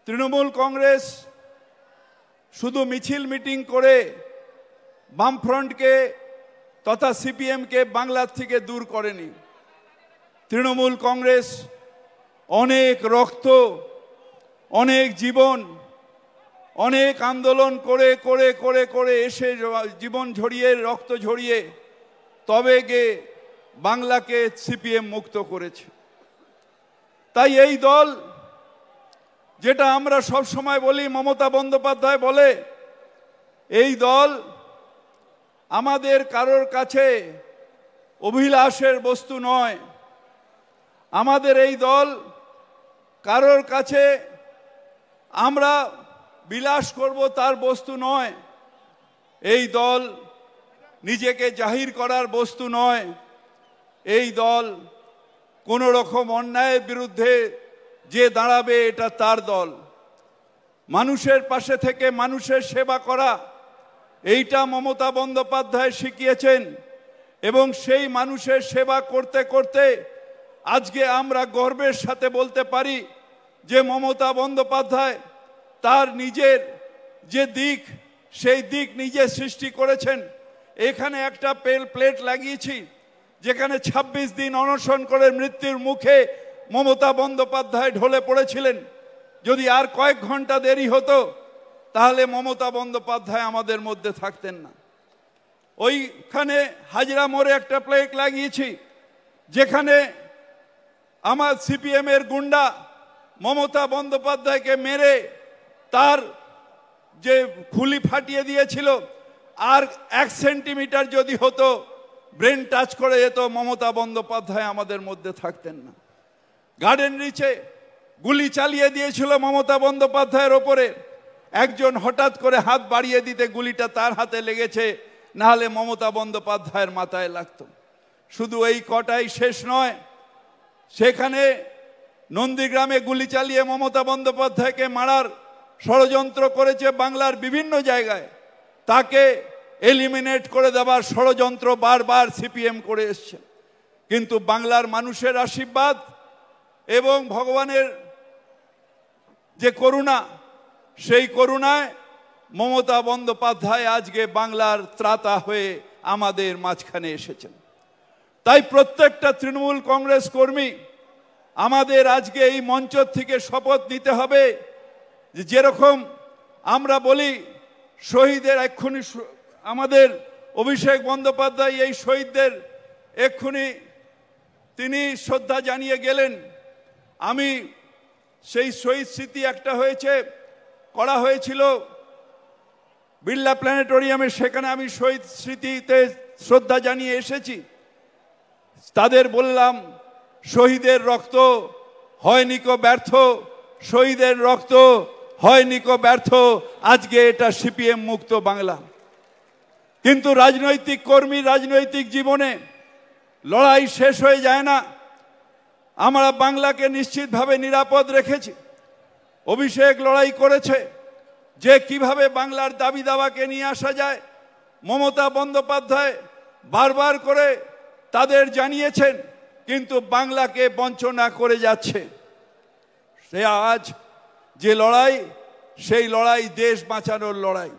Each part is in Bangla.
তৃণমূল কংগ্রেস শুধু মিছিল মিটিং করে বামফ্রন্টকে তথা সিপিএমকে বাংলার থেকে দূর করেনি। তৃণমূল কংগ্রেস অনেক রক্ত, অনেক জীবন, অনেক আন্দোলন করে করে করে করে এসে জীবন ঝরিয়ে রক্ত ঝরিয়ে তবে গিয়ে বাংলাকে সিপিএম মুক্ত করেছে। তাই এই দল, যেটা আমরা সব সময় বলি, মমতা বন্দ্যোপাধ্যায় বলে, এই দল আমাদের কারোর কাছে অভিলাষের বস্তু নয়। আমাদের এই দল কারোর কাছে আমরা বিলাস করব তার বস্তু নয়। এই দল নিজেকে জাহির করার বস্তু নয়। এই দল কোনো রকম অন্যায়ের বিরুদ্ধে যে দাঁড়াবে, এটা তার দল। মানুষের পাশে থেকে মানুষের সেবা করা, এইটা মমতা বন্দ্যোপাধ্যায় শিখিয়েছেন। এবং সেই মানুষের সেবা করতে করতে আজকে আমরা গর্বের সাথে বলতে পারি যে মমতা বন্দ্যোপাধ্যায় তার নিজের যে দিক, সেই দিক নিজে সৃষ্টি করেছেন। এখানে একটা প্লেট লাগিয়েছি, যেখানে ২৬ দিন অনশন করে মৃত্যুর মুখে মমতা বন্দ্যোপাধ্যায় ঢলে পড়েছিলেন। যদি আর কয়েক ঘন্টা দেরি হতো তাহলে মমতা বন্দ্যোপাধ্যায় আমাদের মধ্যে থাকতেন না। ওইখানে হাজরা মোড়ে একটা প্লেট লাগিয়েছি, যেখানে আমার সিপিএম এর গুন্ডা মমতা বন্দ্যোপাধ্যায়কে মেরে তার যে খুলি ফাটিয়ে দিয়েছিল, আর 1 সেন্টিমিটার যদি হতো ব্রেন টাচ করে যেত, মমতা বন্দ্যোপাধ্যায় আমাদের মধ্যে থাকতেন না। গার্ডেন রিচে গুলি চালিয়ে দিয়েছিল মমতা বন্দ্যোপাধ্যায়ের ওপরে, একজন হঠাৎ করে হাত বাড়িয়ে দিতে গুলিটা তার হাতে লেগেছে, নাহলে মমতা বন্দ্যোপাধ্যায়ের মাথায় লাগতো। শুধু এই কটাই শেষ নয়, সেখানে নন্দীগ্রামে গুলি চালিয়ে মমতা বন্দ্যোপাধ্যায়কে মারার ষড়যন্ত্র করেছে বাংলার বিভিন্ন জায়গায়। তাকে এলিমিনেট করে দেওয়ার ষড়যন্ত্র বারবার সিপিএম করে এসছে। কিন্তু বাংলার মানুষের আশীর্বাদ এবং ভগবানের যে করুণা, সেই করুণায় মমতা বন্দ্যোপাধ্যায় আজকে বাংলার ত্রাতা হয়ে আমাদের মাঝখানে এসেছেন। তাই প্রত্যেকটা তৃণমূল কংগ্রেস কর্মী আমাদের আজকে এই মঞ্চ থেকে শপথ নিতে হবে, যেরকম আমরা বলি শহীদের, এক্ষুনি আমাদের অভিষেক বন্দ্যোপাধ্যায় এই শহীদদের এক্ষুনি তিনি শ্রদ্ধা জানিয়ে গেলেন। আমি সেই শহীদ স্মৃতি একটা করা হয়েছিল বিড়লা প্ল্যানেটোরিয়ামে, সেখানে আমি শহীদ স্মৃতিতে শ্রদ্ধা জানিয়ে এসেছি। তাদের বললাম, শহীদের রক্ত হয়নি কো ব্যর্থ, শহীদের রক্ত হয়নি কো ব্যর্থ, আজকে এটা সিপিএম মুক্ত বাংলা। কিন্তু রাজনৈতিক কর্মী, রাজনৈতিক জীবনে লড়াই শেষ হয়ে যায় না। আমরা বাংলাকে নিশ্চিতভাবে নিরাপদ রেখেছি। অভিষেক লড়াই করেছে যে কিভাবে বাংলার দাবি দাওয়াকে নিয়ে আসা যায়। মমতা বন্দ্যোপাধ্যায় বারবার করে তাদের জানিয়েছেন, কিন্তু বাংলাকে বঞ্চনা করে যাচ্ছে। সে আজ যে লড়াই, সেই লড়াই দেশ বাঁচানোর লড়াই,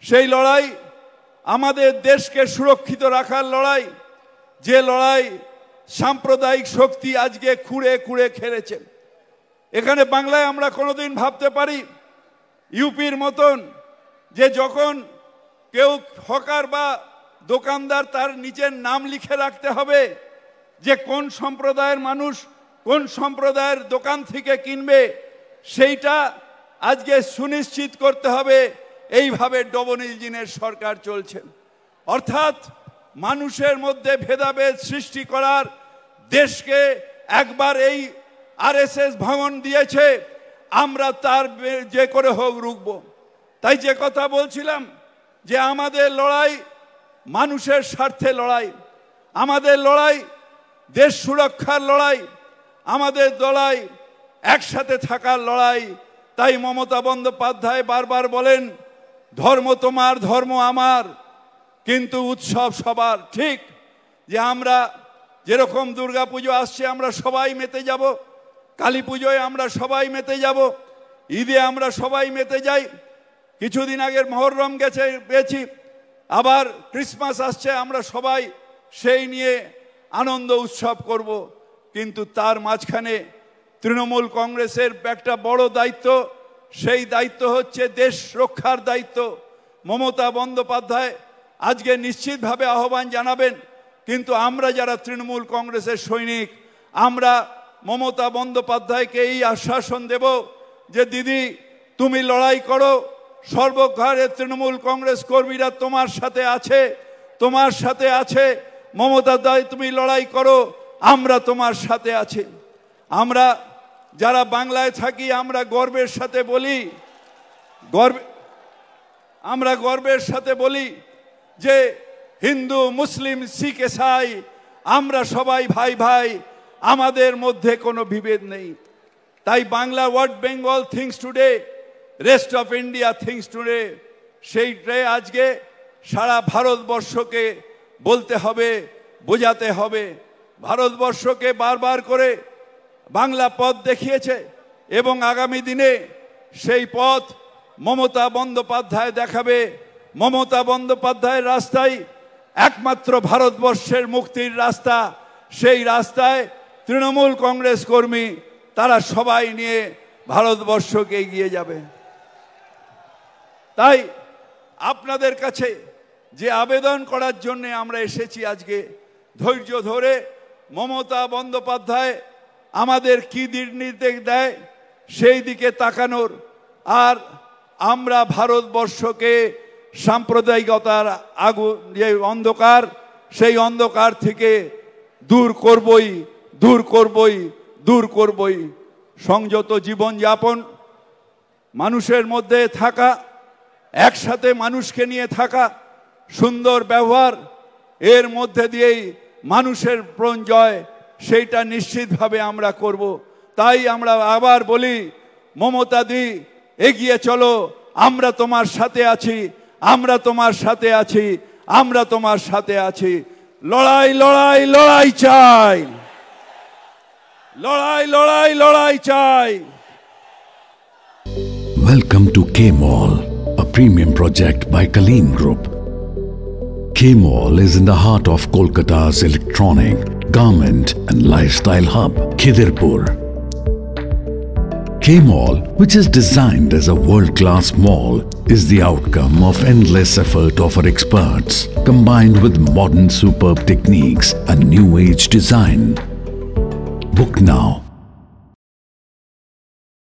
সেই লড়াই আমাদের দেশকে সুরক্ষিত রাখার লড়াই, যে লড়াই সাম্প্রদায়িক শক্তি আজকে খুঁড়ে খুঁড়ে খেলেছে। এখানে বাংলায় আমরা কোনোদিন ভাবতে পারি ইউপির মতন যে যখন কেউ হকার বা দোকানদার তার নিজের নাম লিখে রাখতে হবে যে কোন সম্প্রদায়ের মানুষ কোন সম্প্রদায়ের দোকান থেকে কিনবে, সেইটা আজকে সুনিশ্চিত করতে হবে। এইভাবে ডবল ইঞ্জিনের সরকার চলছে। অর্থাৎ মানুষের মধ্যে ভেদাভেদ সৃষ্টি করার, দেশকে একবার এই আরএসএস ভাঙন দিয়েছে, আমরা তার যে করে হোক রুখব। তাই যে কথা বলছিলাম যে আমাদের লড়াই মানুষের স্বার্থে লড়াই, আমাদের লড়াই দেশ সুরক্ষার লড়াই, আমাদের লড়াই একসাথে থাকার লড়াই। তাই মমতা বন্দ্যোপাধ্যায় বারবার বলেন, ধর্ম তোমার, ধর্ম আমার, কিন্তু উৎসব সবার। ঠিক যে আমরা যেরকম দুর্গা পুজো আসছে আমরা সবাই মেতে যাব, কালী পুজোয় আমরা সবাই মেতে যাব, ঈদে আমরা সবাই মেতে যাই। কিছুদিন আগের মহররম পেয়েছি, আবার ক্রিসমাস আসছে, আমরা সবাই সেই নিয়ে আনন্দ উৎসব করব। কিন্তু তার মাঝখানে তৃণমূল কংগ্রেসের একটা বড় দায়িত্ব, সেই দায়িত্ব হচ্ছে দেশ রক্ষার দায়িত্ব। মমতা বন্দ্যোপাধ্যায় আজকে নিশ্চিতভাবে আহ্বান জানাবেন, কিন্তু আমরা যারা তৃণমূল কংগ্রেসের সৈনিক, আমরা মমতা বন্দ্যোপাধ্যায়কে এই আশ্বাসন দেব যে দিদি তুমি লড়াই করো, সর্বঘরে তৃণমূল কংগ্রেস কর্মীরা তোমার সাথে আছে, তোমার সাথে আছে। মমতা দাই তুমি লড়াই করো, আমরা তোমার সাথে আছি। আমরা যারা বাংলায় থাকি আমরা গর্বের সাথে বলি, আমরা গর্বের সাথে বলি যে হিন্দু মুসলিম শিখ ইসাই আমরা সবাই ভাই ভাই, আমাদের মধ্যে কোনো বিভেদ নেই। তাই Bangla what Bengal things today, rest of India things today, সেইটাই আজকে সারা ভারতবর্ষকে বলতে হবে, বোঝাতে হবে। ভারতবর্ষকে বারবার করে বাংলা পথ দেখিয়েছে এবং আগামী দিনে সেই পথ মমতা বন্দ্যোপাধ্যায় দেখাবে। মমতা বন্দ্যোপাধ্যায়ের রাস্তায় একমাত্র ভারতবর্ষের মুক্তির রাস্তা। সেই রাস্তায় তৃণমূল কংগ্রেস কর্মী তারা সবাই নিয়ে ভারতবর্ষকে এগিয়ে যাবে। তাই আপনাদের কাছে যে আবেদন করার জন্য আমরা এসেছি আজকে, ধৈর্য ধরে মমতা বন্দ্যোপাধ্যায় আমাদের কি নির্দেশ দেয় সেই দিকে তাকানোর, আর আমরা ভারতবর্ষকে সাম্প্রদায়িকতার আগুন যে অন্ধকার, সেই অন্ধকার থেকে দূর করবই, দূর করবই, দূর করবই। সংযত জীবনযাপন, মানুষের মধ্যে থাকা, একসাথে মানুষকে নিয়ে থাকা, সুন্দর ব্যবহার, এর মধ্যে দিয়েই মানুষের প্রাণ জয়, সেইটা নিশ্চিতভাবে আমরা করব। তাই আমরা আবার বলি, মমতা দি এগিয়ে চলো, আমরা তোমার সাথে আছি, আমরা তোমার সাথে আছি, আমরা তোমার সাথে আছি। লড়াই লড়াই লড়াই চাই, লড়াই লড়াই লড়াই চাই। Welcome to K-Mall, a premium project by Kaleen Group. K-Mall is in the heart of Kolkata's electronic, garment and lifestyle hub, Khidirpur. K-Mall, which is designed as a world-class mall, is the outcome of endless effort of our experts, combined with modern superb techniques and new age design. Book now